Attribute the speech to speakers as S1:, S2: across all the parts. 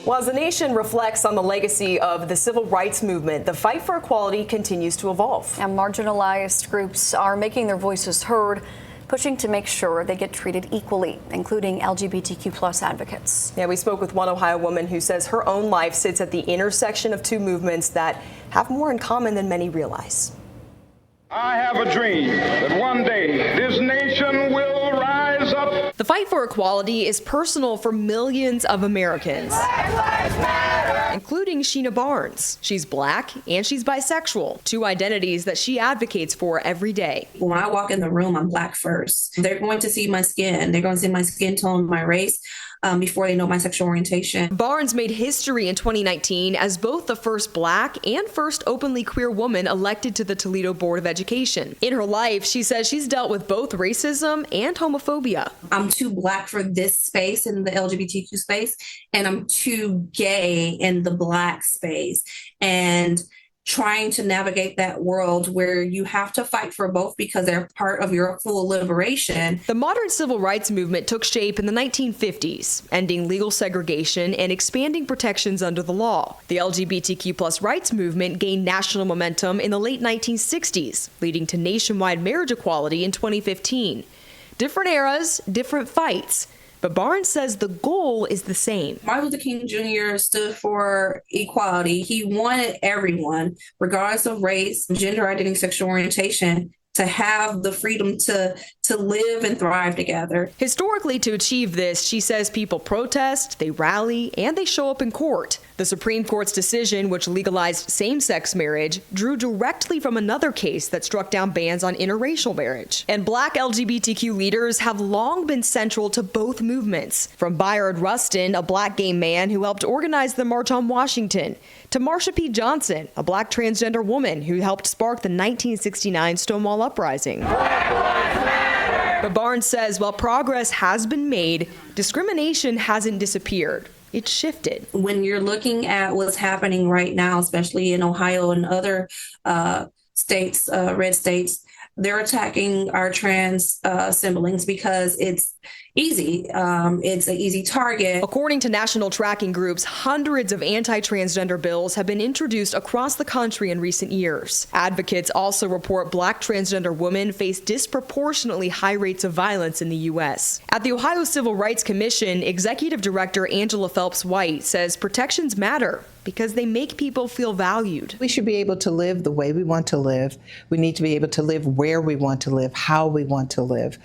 S1: Well, as the nation reflects on the legacy of the civil rights movement, the fight for equality continues to evolve.
S2: And marginalized groups are making their voices heard, pushing to make sure they get treated equally, including LGBTQ+ advocates.
S1: Yeah, we spoke with one Ohio woman who says her own life sits at the intersection of two movements that have more in common than many realize.
S3: I have a dream that one day this nation will rise up.
S1: The fight for equality is personal for millions of Americans, including Sheena Barnes. She's Black and she's bisexual, two identities that she advocates for every day.
S4: When I walk in the room, I'm Black first. They're going to see my skin. They're going to see my skin tone, my race, before they know my sexual orientation.
S1: Barnes made history in 2019 as both the first Black and first openly queer woman elected to the Toledo Board of Education. In her life, she says she's dealt with both racism and homophobia.
S4: I'm too Black for this space in the LGBTQ space, and I'm too gay in the Black space. And trying to navigate that world where you have to fight for both because they're part of your full liberation.
S1: The modern civil rights movement took shape in the 1950s, ending legal segregation and expanding protections under the law. The LGBTQ+ rights movement gained national momentum in the late 1960s, leading to nationwide marriage equality in 2015. Different eras, different fights. But Barnes says the goal is the same.
S4: Martin Luther King Jr. stood for equality. He wanted everyone, regardless of race, gender identity, sexual orientation, to have the freedom to live and thrive together.
S1: Historically, to achieve this, she says people protest, they rally, and they show up in court. The Supreme Court's decision, which legalized same-sex marriage, drew directly from another case that struck down bans on interracial marriage. And Black LGBTQ leaders have long been central to both movements. From Bayard Rustin, a Black gay man who helped organize the March on Washington, to Marsha P. Johnson, a Black transgender woman who helped spark the 1969 Stonewall Uprising. But Barnes says while progress has been made, discrimination hasn't disappeared. It's shifted.
S4: When you're looking at what's happening right now, especially in Ohio and other states, red states, they're attacking our trans siblings because it's easy. It's an easy target.
S1: According to national tracking groups, hundreds of anti-transgender bills have been introduced across the country in recent years. Advocates also report Black transgender women face disproportionately high rates of violence in the U.S. At the Ohio Civil Rights Commission, Executive Director Angela Phelps White says protections matter because they make people feel valued.
S5: We should be able to live the way we want to live. We need to be able to live where we want to live, how we want to live.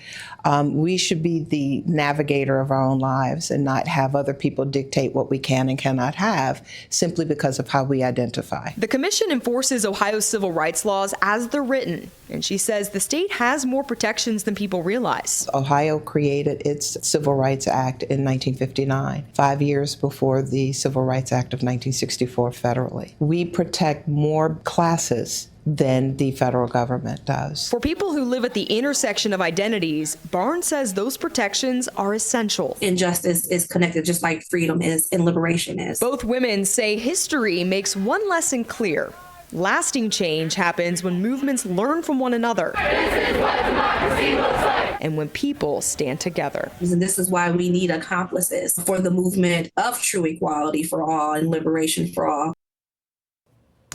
S5: We should be the navigator of our own lives and not have other people dictate what we can and cannot have simply because of how we identify.
S1: The commission enforces Ohio's civil rights laws as they're written, and she says the state has more protections than people realize.
S5: Ohio created its Civil Rights Act in 1959, 5 years before the Civil Rights Act of 1964 federally. We protect more classes than the federal government does.
S1: For people who live at the intersection of identities, Barnes says those protections are essential.
S4: Injustice is connected just like freedom is and liberation is.
S1: Both women say history makes one lesson clear. Lasting change happens when movements learn from one another. This is what democracy looks like. And when people stand together.
S4: And this is why we need accomplices for the movement of true equality for all and liberation for all.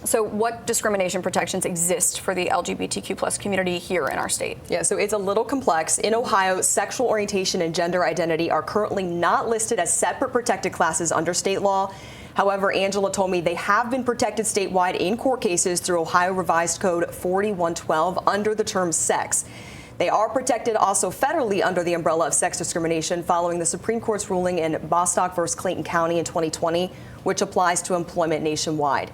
S2: So what discrimination protections exist for the LGBTQ+ community here in our state?
S1: Yeah, so it's a little complex. In Ohio, sexual orientation and gender identity are currently not listed as separate protected classes under state law. However, Angela told me they have been protected statewide in court cases through Ohio Revised Code 4112 under the term sex. They are protected also federally under the umbrella of sex discrimination following the Supreme Court's ruling in Bostock versus Clayton County in 2020, which applies to employment nationwide.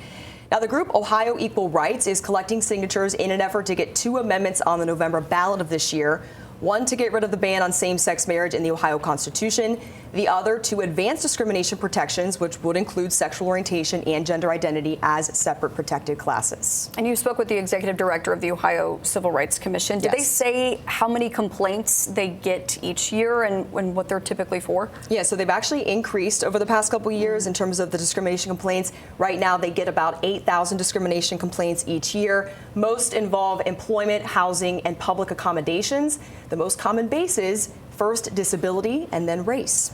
S1: Now, the group Ohio Equal Rights is collecting signatures in an effort to get 2 amendments on the November ballot of this year. One to get rid of the ban on same-sex marriage in the Ohio Constitution, the other to advance discrimination protections, which would include sexual orientation and gender identity as separate protected classes.
S2: And you spoke with the executive director of the Ohio Civil Rights Commission. Did they say how many complaints they get each year and what they're typically for?
S1: Yeah, so they've actually increased over the past couple of years in terms of the discrimination complaints. Right now, they get about 8,000 discrimination complaints each year. Most involve employment, housing, and public accommodations. The most common bases, first disability and then race.